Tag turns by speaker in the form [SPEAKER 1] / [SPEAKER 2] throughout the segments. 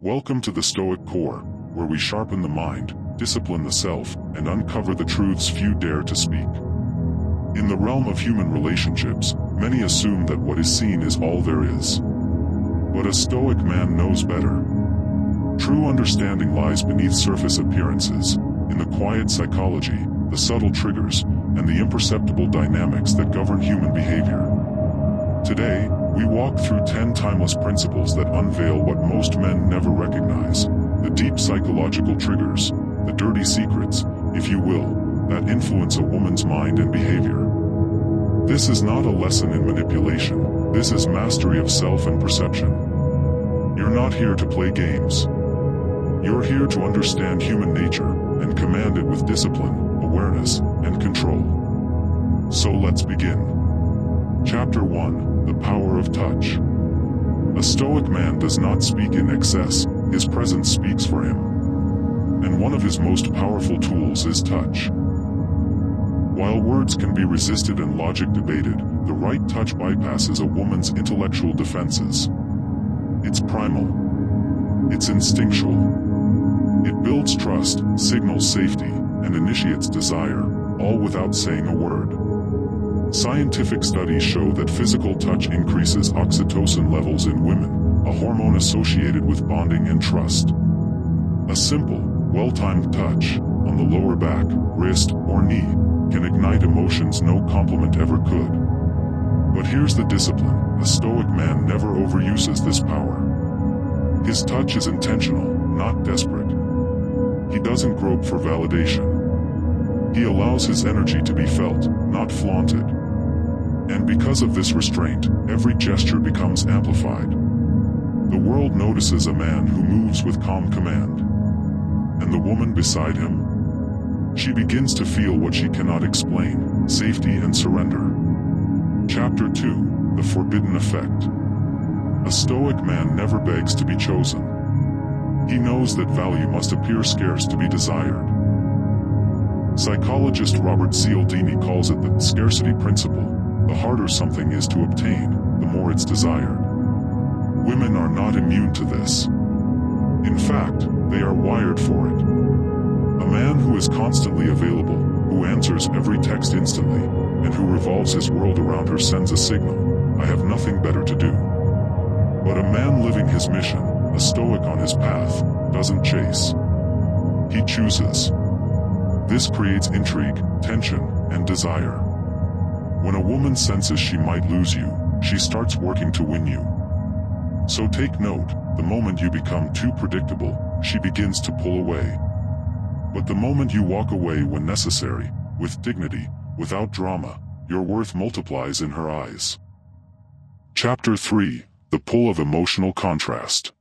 [SPEAKER 1] Welcome to the Stoic Core, where we sharpen the mind, discipline the self, and uncover the truths few dare to speak. In the realm of human relationships, many assume that what is seen is all there is. But a Stoic man knows better. True understanding lies beneath surface appearances, in the quiet psychology, the subtle triggers, and the imperceptible dynamics that govern human behavior. Today, we walk through 10 timeless principles that unveil what most men never recognize, the deep psychological triggers, the dirty secrets, if you will, that influence a woman's mind and behavior. This is not a lesson in manipulation, this is mastery of self and perception. You're not here to play games. You're here to understand human nature, and command it with discipline, awareness, and control. So let's begin. Chapter 1, The Power of Touch. A Stoic man does not speak in excess, his presence speaks for him. And one of his most powerful tools is touch. While words can be resisted and logic debated, the right touch bypasses a woman's intellectual defenses. It's primal. It's instinctual. It builds trust, signals safety, and initiates desire, all without saying a word. Scientific studies show that physical touch increases oxytocin levels in women, a hormone associated with bonding and trust. A simple, well-timed touch, on the lower back, wrist, or knee, can ignite emotions no compliment ever could. But here's the discipline: a Stoic man never overuses this power. His touch is intentional, not desperate. He doesn't grope for validation. He allows his energy to be felt, not flaunted. And because of this restraint, every gesture becomes amplified. The world notices a man who moves with calm command. And the woman beside him? She begins to feel what she cannot explain: safety and surrender. Chapter 2, The Forbidden Effect. A Stoic man never begs to be chosen. He knows that value must appear scarce to be desired. Psychologist Robert Cialdini calls it the scarcity principle. The harder something is to obtain, the more it's desired. Women are not immune to this. In fact, they are wired for it. A man who is constantly available, who answers every text instantly, and who revolves his world around her sends a signal: I have nothing better to do. But a man living his mission, a Stoic on his path, doesn't chase. He chooses. This creates intrigue, tension, and desire. When a woman senses she might lose you, she starts working to win you. So take note: the moment you become too predictable, she begins to pull away. But the moment you walk away when necessary, with dignity, without drama, your worth multiplies in her eyes. Chapter 3, The Pull of Emotional Contrast.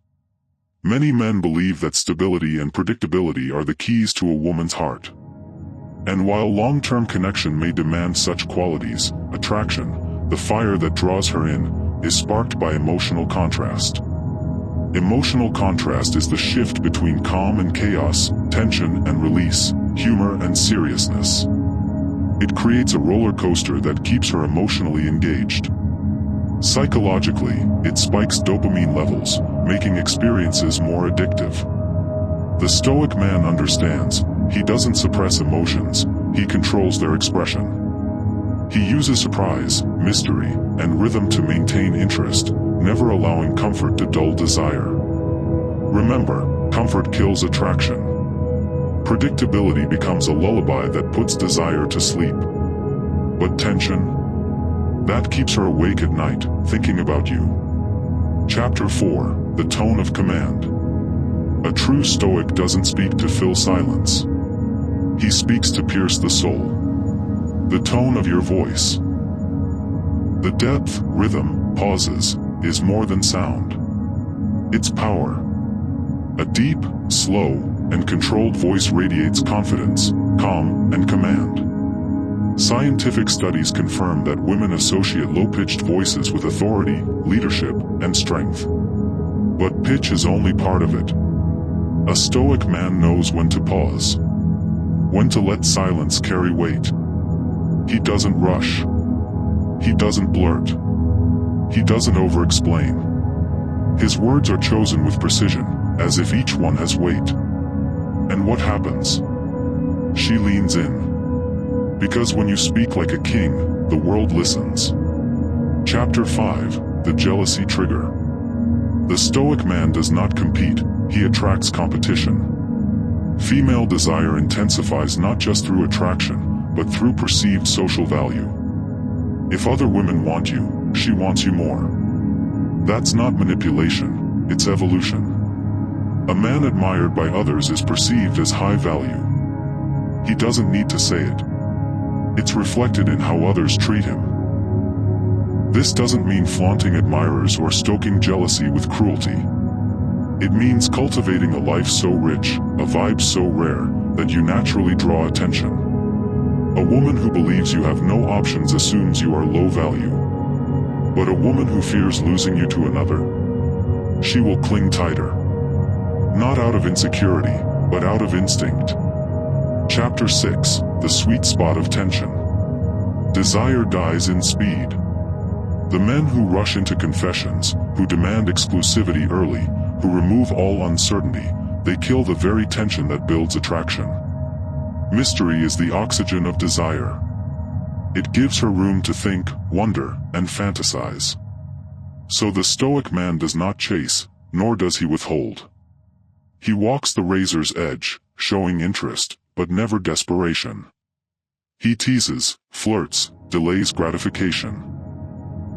[SPEAKER 1] Many men believe that stability and predictability are the keys to a woman's heart. And while long-term connection may demand such qualities, attraction, the fire that draws her in, is sparked by emotional contrast. Emotional contrast is the shift between calm and chaos, tension and release, humor and seriousness. It creates a roller coaster that keeps her emotionally engaged. Psychologically, it spikes dopamine levels, making experiences more addictive. The Stoic man understands. He doesn't suppress emotions, he controls their expression. He uses surprise, mystery, and rhythm to maintain interest, never allowing comfort to dull desire. Remember, comfort kills attraction. Predictability becomes a lullaby that puts desire to sleep. But tension? That keeps her awake at night, thinking about you. Chapter 4, The Tone of Command. A true Stoic doesn't speak to fill silence. He speaks to pierce the soul. The tone of your voice. The depth, rhythm, pauses, is more than sound. It's power. A deep, slow, and controlled voice radiates confidence, calm, and command. Scientific studies confirm that women associate low-pitched voices with authority, leadership, and strength. But pitch is only part of it. A Stoic man knows when to pause. When to let silence carry weight. He doesn't rush. He doesn't blurt. He doesn't over-explain. His words are chosen with precision, as if each one has weight. And what happens? She leans in. Because when you speak like a king, the world listens. Chapter 5, The Jealousy Trigger. The Stoic man does not compete, he attracts competition. Female desire intensifies not just through attraction, but through perceived social value. If other women want you, she wants you more. That's not manipulation, it's evolution. A man admired by others is perceived as high value. He doesn't need to say it. It's reflected in how others treat him. This doesn't mean flaunting admirers or stoking jealousy with cruelty. It means cultivating a life so rich, a vibe so rare, that you naturally draw attention. A woman who believes you have no options assumes you are low value. But a woman who fears losing you to another, she will cling tighter. Not out of insecurity, but out of instinct. Chapter 6, The Sweet Spot of Tension. Desire dies in speed. The men who rush into confessions, who demand exclusivity early, who remove all uncertainty, they kill the very tension that builds attraction. Mystery is the oxygen of desire. It gives her room to think, wonder, and fantasize. So the Stoic man does not chase, nor does he withhold. He walks the razor's edge, showing interest, but never desperation. He teases, flirts, delays gratification.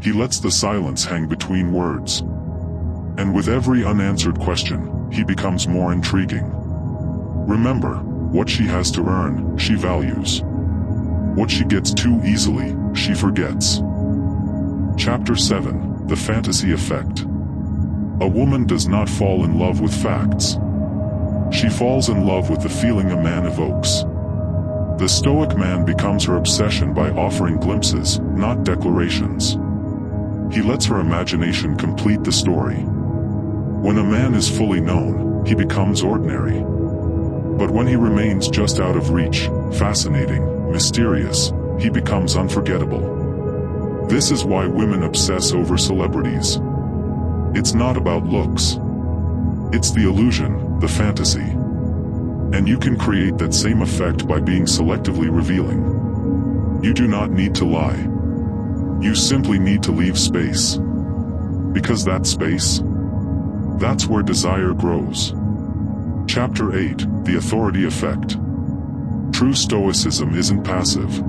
[SPEAKER 1] He lets the silence hang between words. And with every unanswered question, he becomes more intriguing. Remember, what she has to earn, she values. What she gets too easily, she forgets. Chapter 7, The Fantasy Effect. A woman does not fall in love with facts. She falls in love with the feeling a man evokes. The Stoic man becomes her obsession by offering glimpses, not declarations. He lets her imagination complete the story. When a man is fully known, he becomes ordinary. But when he remains just out of reach, fascinating, mysterious, he becomes unforgettable. This is why women obsess over celebrities. It's not about looks. It's the illusion, the fantasy. And you can create that same effect by being selectively revealing. You do not need to lie. You simply need to leave space. Because that space, that's where desire grows. Chapter 8, The Authority Effect. True Stoicism isn't passive.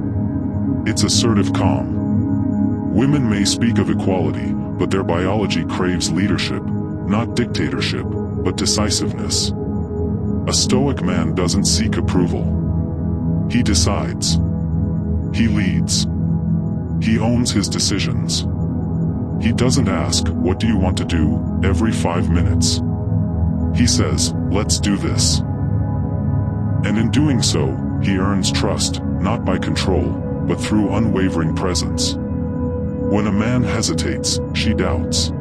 [SPEAKER 1] It's assertive calm. Women may speak of equality, but their biology craves leadership, not dictatorship, but decisiveness. A Stoic man doesn't seek approval. He decides. He leads. He owns his decisions. He doesn't ask, "What do you want to do?" every 5 minutes. He says, "Let's do this." And in doing so, he earns trust, not by control, but through unwavering presence. When a man hesitates, she doubts.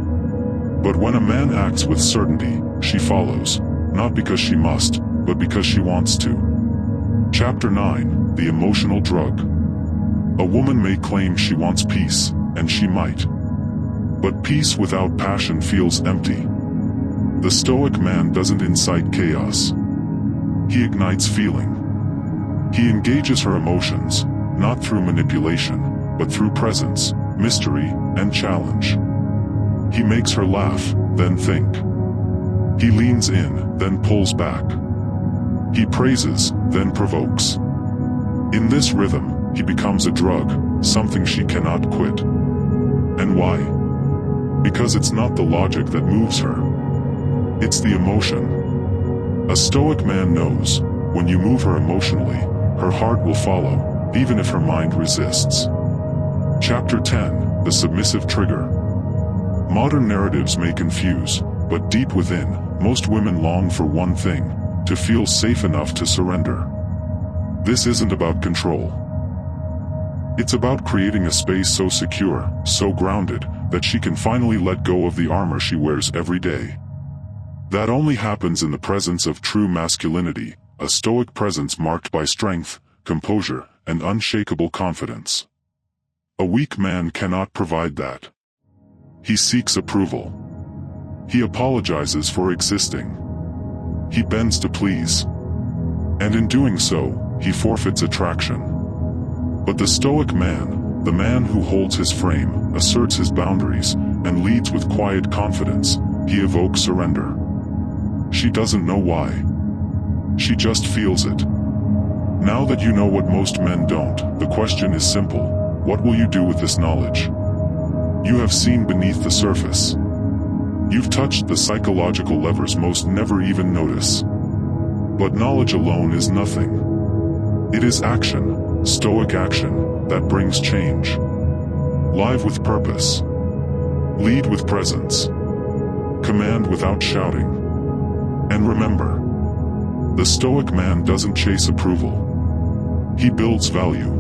[SPEAKER 1] But when a man acts with certainty, she follows, not because she must, but because she wants to. Chapter 9, The Emotional Drug. A woman may claim she wants peace, and she might. But peace without passion feels empty. The Stoic man doesn't incite chaos. He ignites feeling. He engages her emotions, not through manipulation, but through presence, mystery, and challenge. He makes her laugh, then think. He leans in, then pulls back. He praises, then provokes. In this rhythm, he becomes a drug, something she cannot quit. And why? Because it's not the logic that moves her. It's the emotion. A Stoic man knows, when you move her emotionally, her heart will follow, even if her mind resists. Chapter 10, The Submissive Trigger. Modern narratives may confuse, but deep within, most women long for one thing: to feel safe enough to surrender. This isn't about control. It's about creating a space so secure, so grounded, that she can finally let go of the armor she wears every day. That only happens in the presence of true masculinity, a Stoic presence marked by strength, composure, and unshakable confidence. A weak man cannot provide that. He seeks approval. He apologizes for existing. He bends to please. And in doing so, he forfeits attraction. But the Stoic man, the man who holds his frame, asserts his boundaries, and leads with quiet confidence, he evokes surrender. She doesn't know why. She just feels it. Now that you know what most men don't, the question is simple: what will you do with this knowledge? You have seen beneath the surface. You've touched the psychological levers most never even notice. But knowledge alone is nothing. It is action, Stoic action, that brings change. Live with purpose. Lead with presence. Command without shouting. And remember, the Stoic man doesn't chase approval. He builds value.